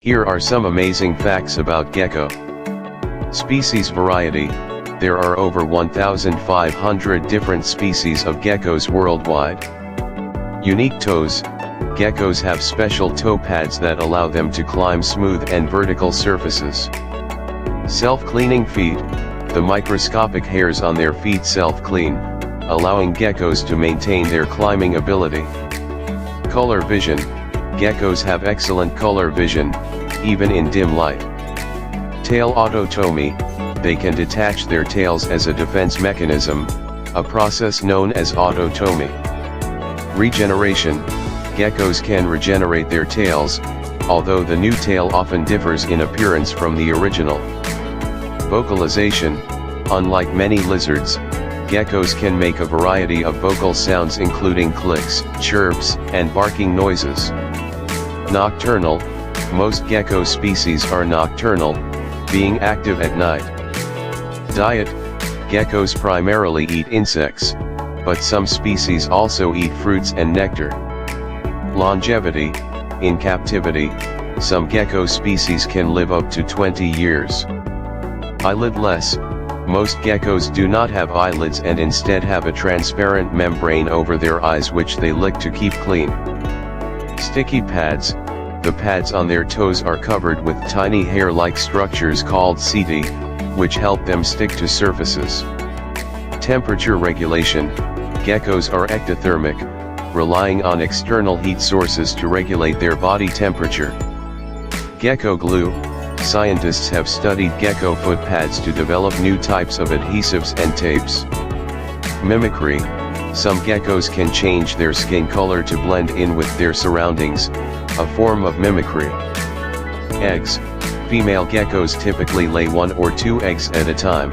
Here are some amazing facts about gecko. Species variety: there are over 1,500 different species of geckos worldwide. Unique toes: geckos have special toe pads that allow them to climb smooth and vertical surfaces. Self-cleaning feet: the microscopic hairs on their feet self-clean, allowing geckos to maintain their climbing ability. Color vision: geckos have excellent color vision, even in dim light. Tail autotomy: they can detach their tails as a defense mechanism, a process known as autotomy. Regeneration: geckos can regenerate their tails, although the new tail often differs in appearance from the original. Vocalization: unlike many lizards, geckos can make a variety of vocal sounds including clicks, chirps, and barking noises. Nocturnal: most gecko species are nocturnal, being active at night. Diet: geckos primarily eat insects, but some species also eat fruits and nectar. Longevity: in captivity, some gecko species can live up to 20 years. Eyelidless: most geckos do not have eyelids and instead have a transparent membrane over their eyes which they lick to keep clean. Sticky pads: the pads on their toes are covered with tiny hair-like structures called setae, which help them stick to surfaces. Temperature regulation: geckos are ectothermic, relying on external heat sources to regulate their body temperature. Gecko glue: scientists have studied gecko foot pads to develop new types of adhesives and tapes. Mimicry: some geckos can change their skin color to blend in with their surroundings, a form of mimicry. Eggs: female geckos typically lay 1 or 2 eggs at a time.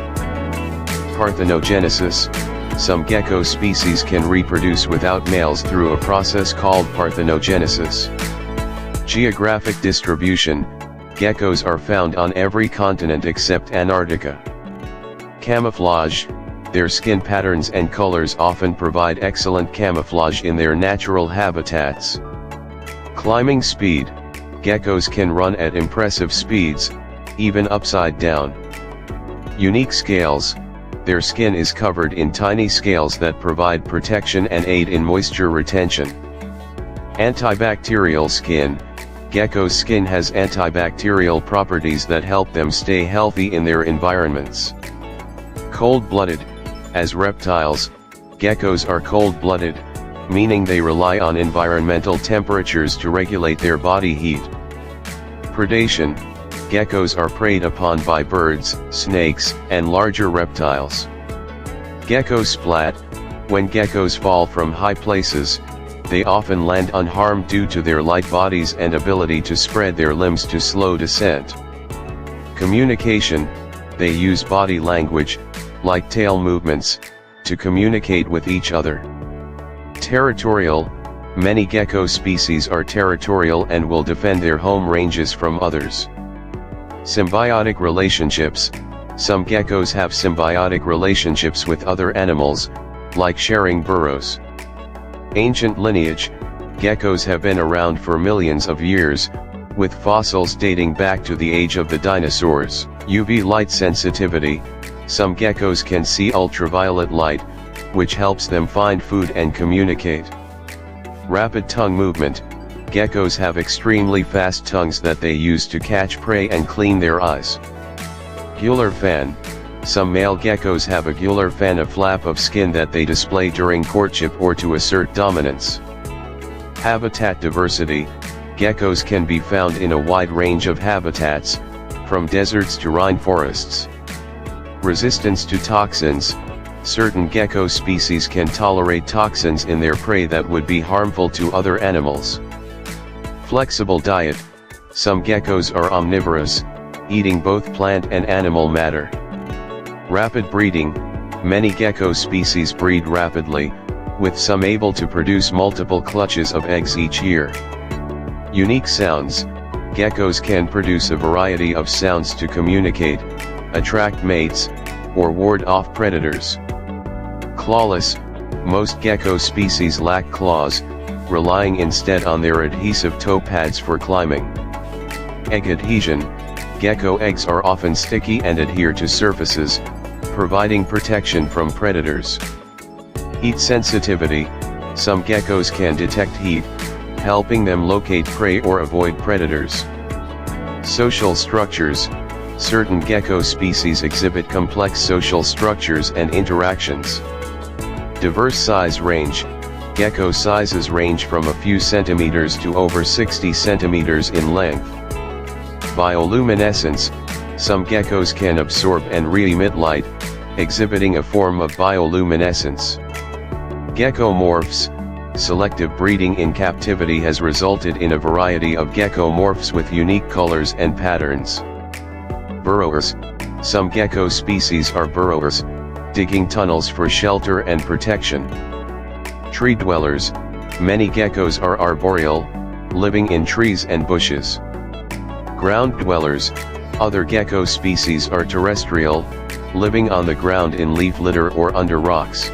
Parthenogenesis: some gecko species can reproduce without males through a process called parthenogenesis. Geographic distribution: geckos are found on every continent except Antarctica. Camouflage: their skin patterns and colors often provide excellent camouflage in their natural habitats. Climbing speed: geckos can run at impressive speeds, even upside down. Unique scales: their skin is covered in tiny scales that provide protection and aid in moisture retention. Antibacterial skin: gecko's skin has antibacterial properties that help them stay healthy in their environments. Cold-blooded: as reptiles, geckos are cold-blooded, meaning they rely on environmental temperatures to regulate their body heat. Predation: geckos are preyed upon by birds, snakes, and larger reptiles. Gecko splat: when geckos fall from high places, they often land unharmed due to their light bodies and ability to spread their limbs to slow descent. Communication: they use body language, like tail movements, to communicate with each other. Territorial: many gecko species are territorial and will defend their home ranges from others. Symbiotic relationships: some geckos have symbiotic relationships with other animals, like sharing burrows. Ancient lineage: geckos have been around for millions of years, with fossils dating back to the age of the dinosaurs. UV light sensitivity: some geckos can see ultraviolet light, which helps them find food and communicate. Rapid tongue movement: geckos have extremely fast tongues that they use to catch prey and clean their eyes. Gular fan: some male geckos have a gular fan, a flap of skin that they display during courtship or to assert dominance. Habitat diversity: geckos can be found in a wide range of habitats, from deserts to rainforests. Resistance to toxins: certain gecko species can tolerate toxins in their prey that would be harmful to other animals. Flexible diet: some geckos are omnivorous, eating both plant and animal matter. Rapid breeding: many gecko species breed rapidly, with some able to produce multiple clutches of eggs each year. Unique sounds: geckos can produce a variety of sounds to communicate, attract mates, or ward off predators. Clawless: most gecko species lack claws, relying instead on their adhesive toe pads for climbing. Egg adhesion. Gecko eggs are often sticky and adhere to surfaces, providing protection from predators. Heat sensitivity. Some geckos can detect heat, helping them locate prey or avoid predators. Social structures. Certain gecko species exhibit complex social structures and interactions. Diverse size range. Gecko sizes range from a few centimeters to over 60 centimeters in length. Bioluminescence. Some geckos can absorb and re-emit light, exhibiting a form of bioluminescence. Geckomorphs. Selective breeding in captivity has resulted in a variety of geckomorphs with unique colors and patterns. Burrowers. Some gecko species are burrowers, digging tunnels for shelter and protection. Tree dwellers. Many geckos are arboreal, living in trees and bushes. Ground dwellers. Other gecko species are terrestrial, living on the ground in leaf litter or under rocks.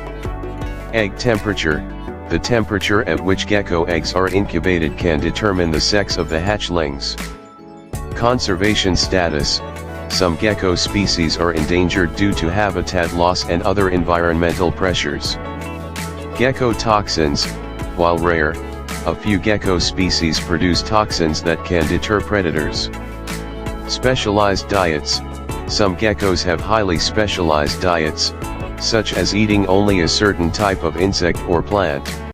Egg temperature. The temperature at which gecko eggs are incubated can determine the sex of the hatchlings. Conservation status. Some gecko species are endangered due to habitat loss and other environmental pressures. Gecko toxins. While rare, a few gecko species produce toxins that can deter predators. Specialized diets. Some geckos have highly specialized diets, such as eating only a certain type of insect or plant.